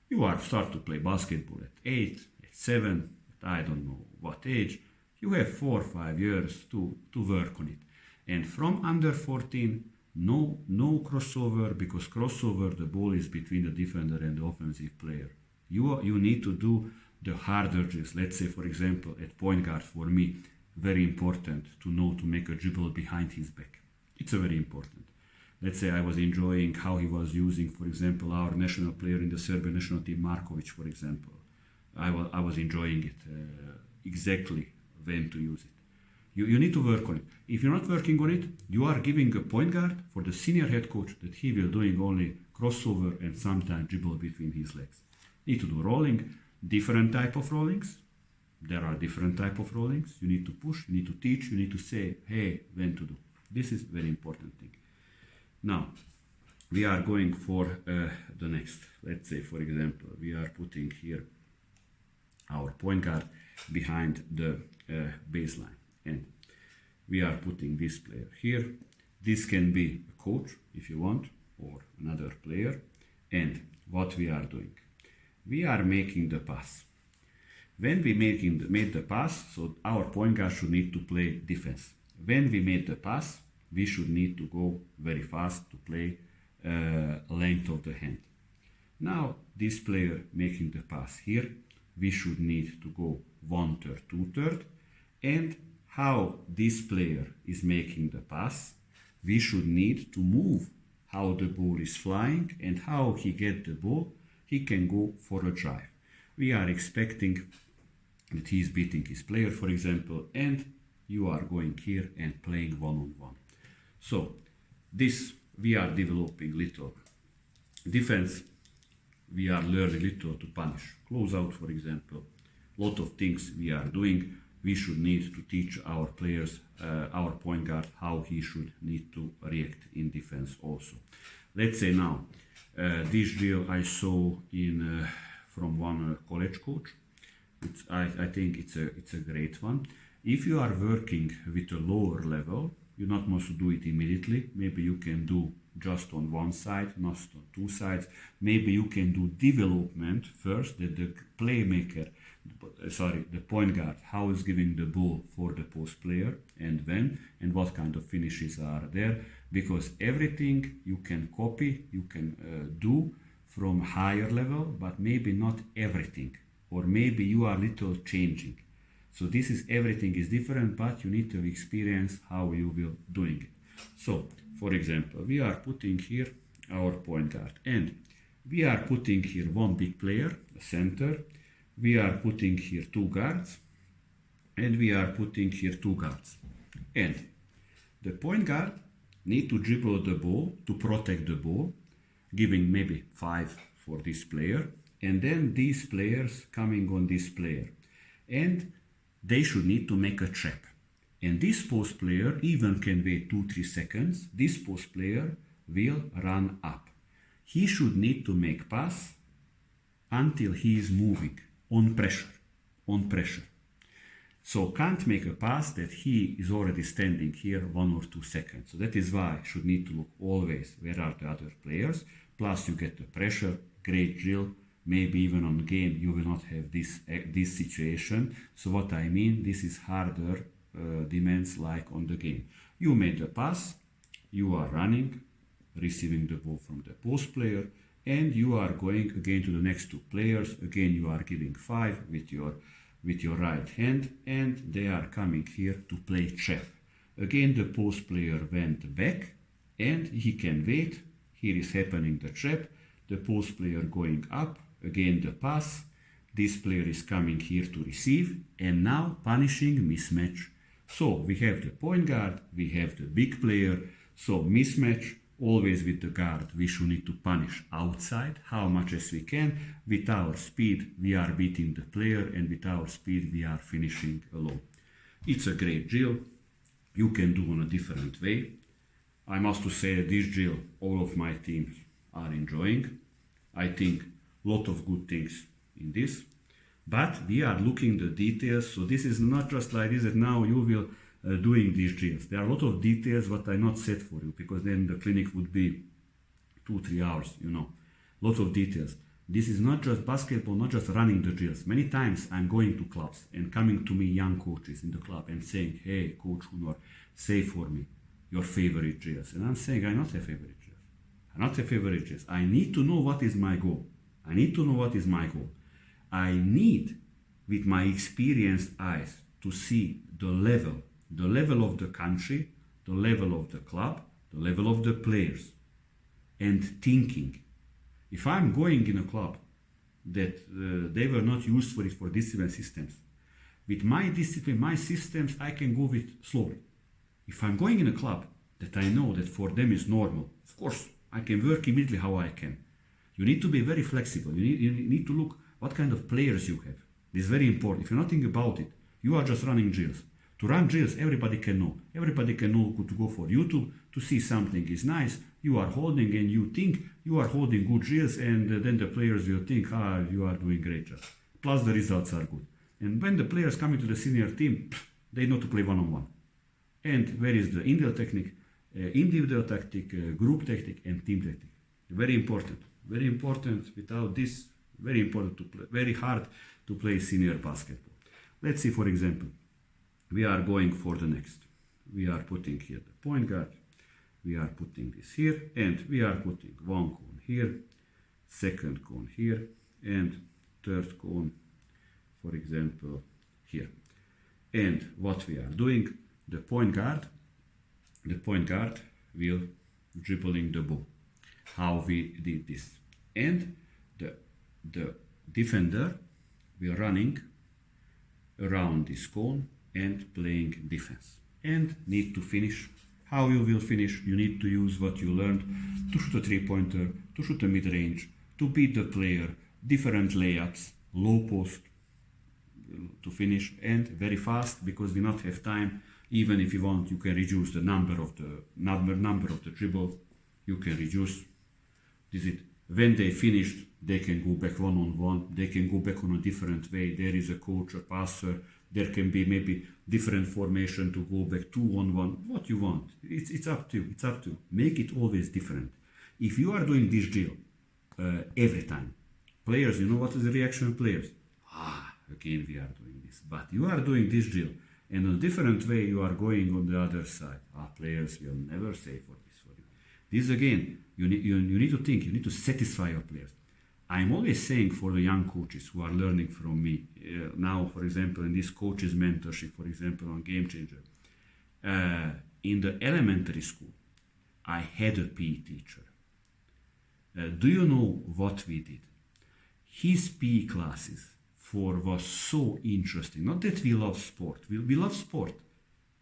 You are start to play basketball at 8, at 7, at I don't know what age. You have 4 or 5 years to work on it. And from under 14, no crossover, because crossover, the ball is between the defender and the offensive player. You need to do the harder drills. Let's say, for example, at point guard, for me, very important to know to make a dribble behind his back. It's a very important. Let's say I was enjoying how he was using, for example, our national player in the Serbian national team, Markovic, for example. I was enjoying it exactly when to use it. You need to work on it. If you're not working on it, you are giving a point guard for the senior head coach that he will doing only crossover and sometimes dribble between his legs. Need to do rolling, different type of rollings. There are different type of rollings. You need to push, you need to teach, you need to say, hey, when to do. This is very important thing. Now, we are going for the next. Let's say, for example, we are putting here our point guard behind the baseline. And we are putting this player here. This can be a coach, if you want, or another player. And what we are doing? We are making the pass. When we made the pass, so our point guard should need to play defense. When we made the pass, we should need to go very fast to play length of the hand. Now, this player making the pass here, we should need to go 1/3, 2/3, and how this player is making the pass, we should need to move how the ball is flying and how he get the ball, he can go for a drive. We are expecting that he is beating his player, for example, and you are going here and playing one-on-one. So this, we are developing little defense, we are learning little to punish. Close out, for example, lot of things we are doing. We should need to teach our players, our point guard, how he should need to react in defense also. Let's say now, this drill I saw in from one college coach. I think it's a great one. If you are working with a lower level, you not must do it immediately. Maybe you can do just on one side, not on two sides. Maybe you can do development first, that the playmaker, the point guard, how is giving the ball for the post player and when, and what kind of finishes are there. Because everything you can copy, you can do from higher level, but maybe not everything. Or maybe you are little changing. So this is, everything is different, but you need to experience how you will doing it. So, for example, we are putting here our point guard, and we are putting here one big player, a center. We are putting here two guards, and we are putting here two guards. And the point guard need to dribble the ball to protect the ball, giving maybe 5 for this player, and then these players coming on this player. And they should need to make a trap. And this post player even can wait 2-3 seconds. This post player will run up. He should need to make pass until he is moving on pressure. So can't make a pass that he is already standing here 1 or 2 seconds. So that is why should need to look always where are the other players. Plus you get the pressure, great drill. Maybe even on game you will not have this situation. So what I mean, this is harder demands like on the game. You made the pass, you are running, receiving the ball from the post player, and you are going again to the next two players. Again you are giving 5 with your right hand, and they are coming here to play trap. Again the post player went back, and he can wait. Here is happening the trap. The post player going up. Again the pass, this player is coming here to receive, and now punishing mismatch. So we have the point guard, we have the big player, so mismatch, always with the guard, we should need to punish outside, how much as we can. With our speed, we are beating the player, and with our speed, we are finishing alone. It's a great drill, you can do on a different way. I must say this drill, all of my teams are enjoying. I think lot of good things in this, but we are looking the details. So this is not just like this that now you will doing these drills. There are a lot of details what I not set for you, because then the clinic would be 2-3 hours, lot of details. This is not just basketball, not just running the drills. Many times I'm going to clubs and coming to me young coaches in the club and saying, hey coach Hunor, say for me your favorite drills. And I'm saying I not have favorite drills. I not have favorite drills. I need to know what is my goal. I need to know what is my goal. I need, with my experienced eyes, to see the level of the country, the level of the club, the level of the players, and thinking. If I'm going in a club that they were not used for it for discipline systems, with my discipline, my systems, I can go with slowly. If I'm going in a club that I know that for them is normal, of course, I can work immediately how I can. You need to be very flexible. You need to look what kind of players you have. This is very important. If you're not thinking about it, you are just running drills. To run drills, everybody can know. Everybody can know to go for YouTube, to see something is nice. You are holding and you think you are holding good drills, and then the players will think, you are doing great jobs. Plus the results are good. And when the players come into the senior team, they know to play one-on-one. And where is the individual tactic, group tactic, and team tactic? Very important. Very important. Without this, very important to play. Very hard to play senior basketball. Let's see, for example, we are going for the next. We are putting here the point guard. We are putting this here, and we are putting one cone here, second cone here, and third cone, for example, here. And what we are doing, the point guard will dribbling the ball. How we did this. And the defender will running around this cone and playing defense. And need to finish. How you will finish? You need to use what you learned to shoot a three-pointer, to shoot a mid-range, to beat the player, different layups, low post to finish, and very fast, because we not have time. Even if you want, you can reduce the number of the dribble. You can reduce. This is it. When they finished, they can go back one-on-one. They can go back on a different way. There is a coach, a passer. There can be maybe different formation to go back 2-on-1. What you want. It's up to you. It's up to you. Make it always different. If you are doing this drill every time, players, you know what is the reaction of players? Again we are doing this. But you are doing this drill, and in a different way you are going on the other side. Players will never say for this for you. This again, you need to think, you need to satisfy your players. I'm always saying for the young coaches who are learning from me, now for example in this coaches mentorship, for example on Game Changer, in the elementary school, I had a PE teacher. Do you know what we did? His PE classes was so interesting. Not that we love sport. We love sport,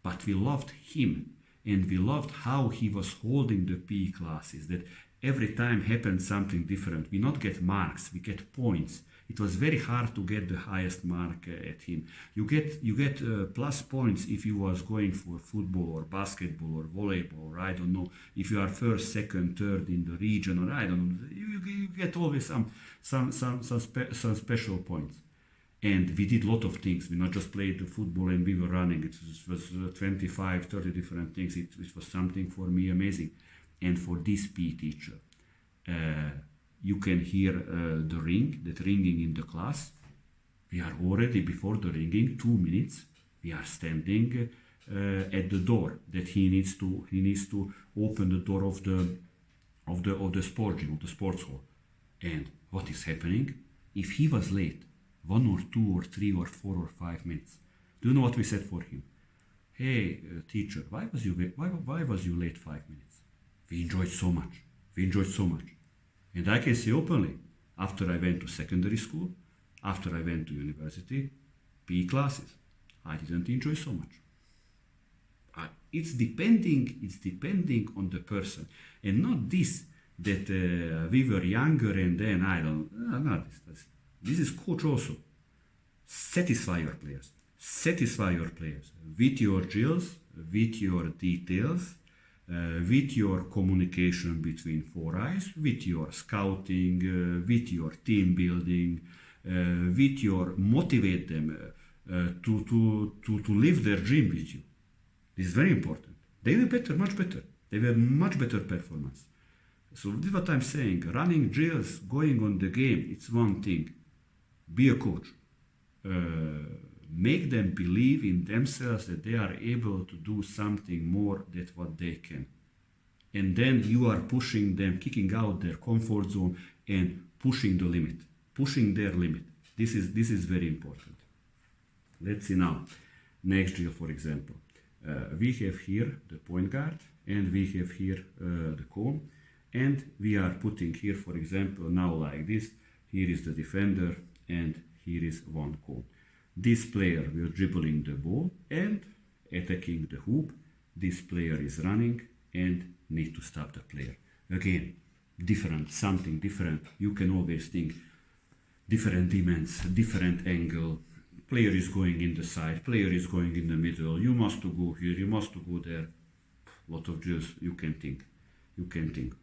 but we loved him, and we loved how he was holding the PE classes. That every time happened something different. We not get marks, we get points. It was very hard to get the highest mark at him. You get plus points if you was going for football or basketball or volleyball, or I don't know, if you are first, second, third in the region, or I don't know. You get always some special points. And we did a lot of things. We not just played the football and we were running. It was 25, 30 different things. It was something for me amazing. And for this PE teacher, you can hear the ringing in the class. We are already before the ringing, 2 minutes. We are standing at the door that he needs to open the door of the sport gym, of the sports hall. And what is happening? If he was late, 1 or 2 or 3 or 4 or 5 minutes, do you know what we said for him? Hey, teacher, why was you late 5 minutes? We enjoyed so much. And I can say openly, after I went to secondary school, after I went to university, PE classes, I didn't enjoy so much. It's depending on the person, and not this that we were younger and then not this. This is coach also. Satisfy your players with your drills, with your details, with your communication between four eyes, with your scouting, with your team building, with your motivate them to live their dream with you. This is very important. They will better, much better. They will much better performance. So this is what I'm saying. Running drills, going on the game, it's one thing. Be a coach. Make them believe in themselves that they are able to do something more than what they can. And then you are pushing them, kicking out their comfort zone and pushing the limit, pushing their limit. This is very important. Let's see now. Next drill, for example. We have here the point guard, and we have here the cone, and we are putting here, for example, now like this. Here is the defender, and here is one cone. This player will dribbling the ball and attacking the hoop. This player is running and need to stop the player. Again, different, something different. You can always think different demands, different angle. Player is going in the side, player is going in the middle. You must to go here, you must to go there. Lot of drills you can think. You can think.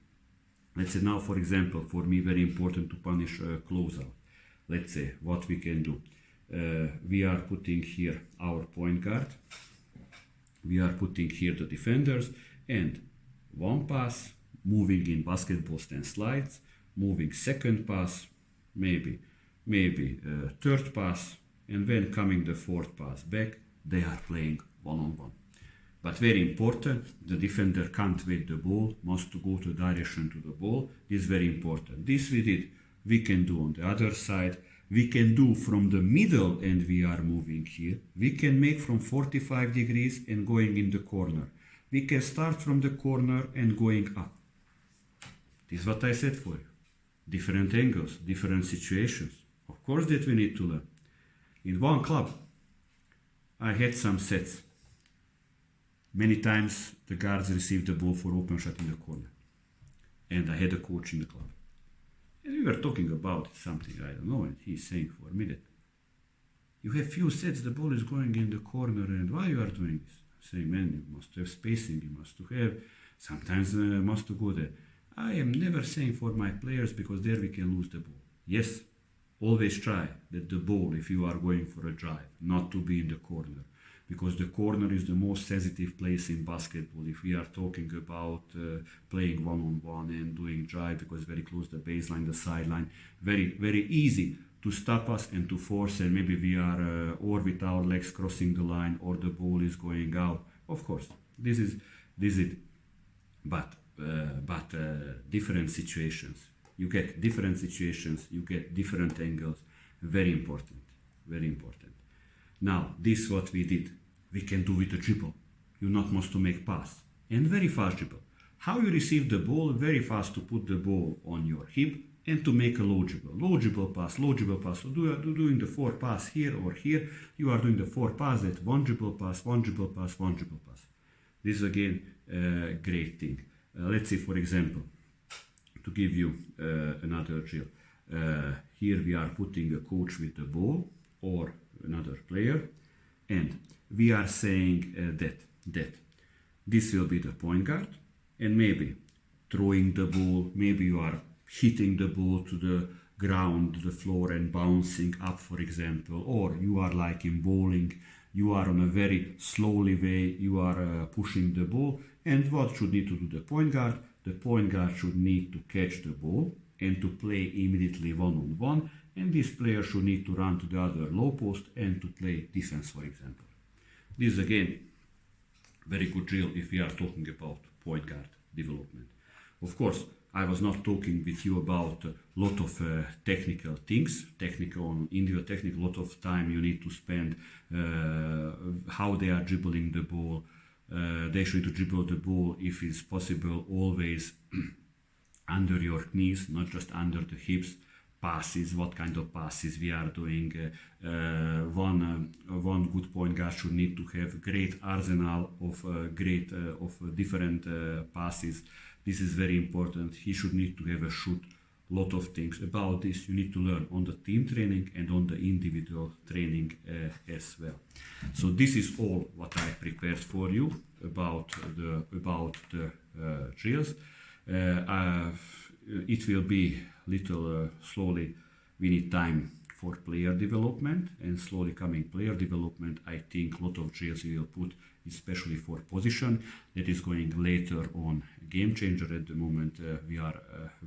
Let's say now, for example, for me very important to punish a closeout. Let's say what we can do. We are putting here our point guard. We are putting here the defenders, and one pass, moving in basketball stance slides, moving second pass, maybe third pass, and when coming the fourth pass back, they are playing one-on-one. But very important, the defender can't wait the ball, must to go to direction to the ball. This is very important. This we did. We can do on the other side. We can do from the middle, and we are moving here. We can make from 45 degrees and going in the corner. We can start from the corner and going up. This is what I said for you. Different angles, different situations. Of course that we need to learn. In one club, I had some sets. Many times the guards received the ball for open shot in the corner. And I had a coach in the club. And we were talking about something, I don't know, and he's saying for me that you have few sets, the ball is going in the corner, and why you are doing this? Saying, man, you must have spacing, you must to have, sometimes must to go there. I am never saying for my players, because there we can lose the ball. Yes, always try that the ball, if you are going for a drive, not to be in the corner. Because the corner is the most sensitive place in basketball. If we are talking about playing one-on-one and doing drive, because very close to the baseline, the sideline, very easy to stop us and to force, and maybe we are or with our legs crossing the line, or the ball is going out. Of course, this is it. But different situations. You get different situations. You get different angles. Very important. Very important. Now, this what we did. We can do with a dribble. You not must to make pass. And very fast dribble. How you receive the ball, very fast to put the ball on your hip and to make a low dribble. Low dribble pass, low dribble pass. So doing the 4 pass here or here, you are doing the 4 pass, that one dribble pass, one dribble pass, one dribble pass. This is again a great thing. Let's say, for example, to give you another drill. Here we are putting a coach with the ball or another player, and we are saying that this will be the point guard, and maybe throwing the ball, maybe you are hitting the ball to the ground, the floor, and bouncing up, for example, or you are like in bowling, you are on a very slowly way, you are pushing the ball, and what should need to do the point guard? The point guard should need to catch the ball and to play immediately one-on-one, and this player should need to run to the other low post and to play defense, for example. This is again very good drill if we are talking about point guard development. Of course, I was not talking with you about a lot of technical things, technical, individual technical, a lot of time you need to spend, how they are dribbling the ball. They should dribble the ball, if it's possible, always under your knees, not just under the hips. Passes, what kind of passes we are doing. One good point guard should need to have great arsenal of different passes. This is very important. He should need to have a shoot. Lot of things about this you need to learn on the team training and on the individual training as well. So this is all what I prepared for you about the drills. It will be little slowly. We need time for player development, and slowly coming player development. I think a lot of drills we will put, especially for position. That is going later on. Game changer at the moment. We are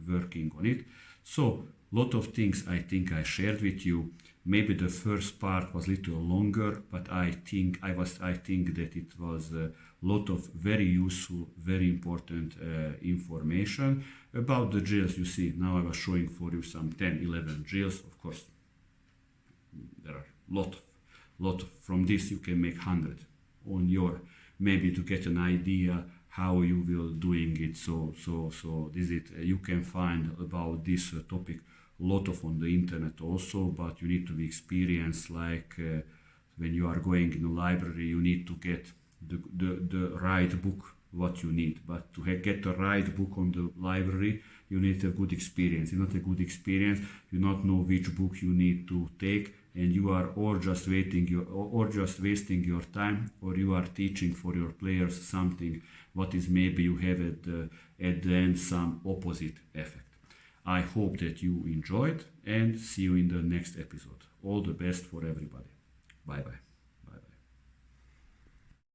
working on it. So lot of things I think I shared with you. Maybe the first part was a little longer, but I think that it was a lot of very useful, very important information about the drills. You see, now I was showing for you some 10, 11 drills. Of course, there are lot of from this you can make 100 on your maybe to get an idea how you will doing it. So this is it. You can find about this topic a lot of on the internet also, but you need to be experienced. Like when you are going in a library, you need to get the right book what you need. But to get the right book on the library, you need a good experience. If not a good experience, you not know which book you need to take, and you are or just wasting your time, or you are teaching for your players something what is maybe you have at the end some opposite effect. I hope that you enjoyed, and see you in the next episode. All the best for everybody. Bye bye.